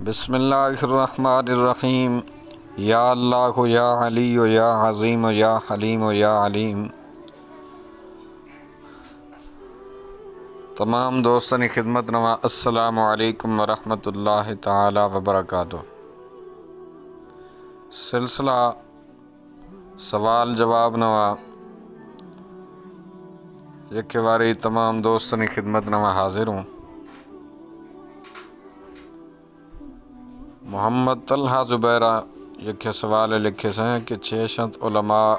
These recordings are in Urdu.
بسم اللہ الرحمن الرحیم۔ یا اللہ یا علی یا عظیم یا حلیم یا علیم۔ تمام دوستانی خدمت نوا السلام علیکم ورحمۃ اللہ تعالی وبرکاتہ۔ سلسلہ سوال جواب نوا یک واری تمام دوستانی خدمت نوا حاضر ہوں۔ محمد طلحہ زبیرہ یک سوال لکھے سے ہیں کہ چیشت علماء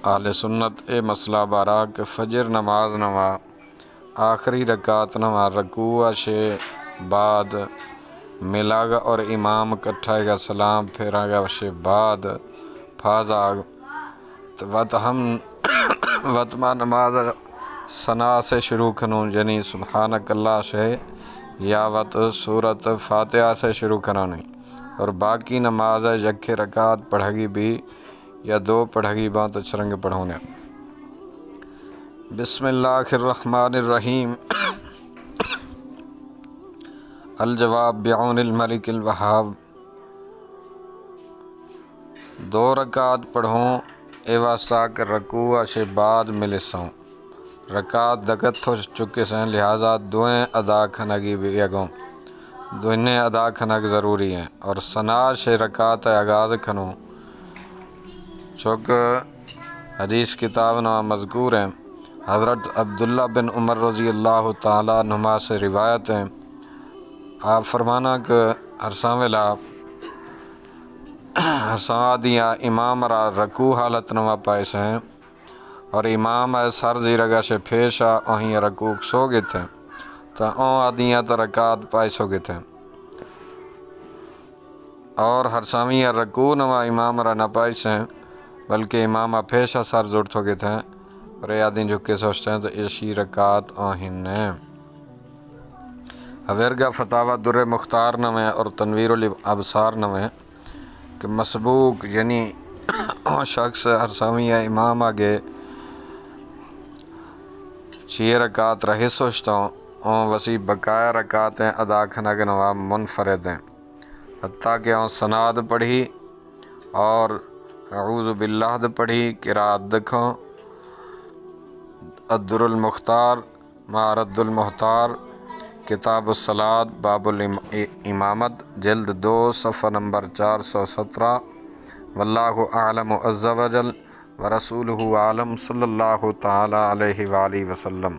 اہل سنت اے مسئلہ بارا کہ فجر نماز نوا آخری رکعت نوا رکوع سے بعد ملاگا اور امام کٹھائے گا سلام پھیرا گا سے بعد فازاگ وطما نماز ثنا سے شروع کنوں یعنی سبحانک اللہ سے یا وط سورت فاتحہ سے شروع کرانے اور باقی نماز یک رکعت پڑھگی بھی یا دو پڑھگی بات چرنگ پڑھونے۔ بسم اللہ الرحمن الرحیم۔ الجواب بعون الملک الوہاب۔ دو رکعت پڑھوں اے واسطہ کہ رکوع سے بعد ملسوں رکعت دگت ہو چکے سے لہٰذا دوئیں ادا کھنگی بھی اگوں دوئیں ادا کھنگ ضروری ہیں اور ثنا سے رکعت آغاز کھنوں چونکہ حدیث کتاب نہ مذکور ہیں۔ حضرت عبداللہ بن عمر رضی اللہ تعالیٰ عنہما سے روایت ہیں، آپ فرمانا کہ ہرساں دیا امام را رکوع حالت نما پائس ہیں اور امام سر زیرگا سے پیشا وہیں رکوع سو گئے تھے تو آدیاں تو رکعت پائس ہو گئے تھے اور ہرسامی رکوع نما امام را نہ پائس ہیں بلکہ امام پیشا سر زرت ہو گئے تھے اور یادیں جھکے سوچتے ہیں تو ایشی رکعت آہن ہیں۔ حویرگا فتاوہ در مختار نمیں اور تنویر الابصار نمیں کہ مسبوق یعنی شخص ہرسامی امام آگے چھ رکعت رہی سوچتا ہوں وسیع بقایا رکعتیں ادا کھنگ نوا منفرد ہیں حتیٰ کہ سناد پڑھی اور اعوذ باللہ پڑھی قرات دکھوں الدر المختار معرد المختار کتاب الصلاۃ باب الامامت جلد 2 صفحہ نمبر 417۔ واللہ اعلم عز وجل ورسولہ عالم صلی اللہ تعالی علیہ وآلہ وسلم۔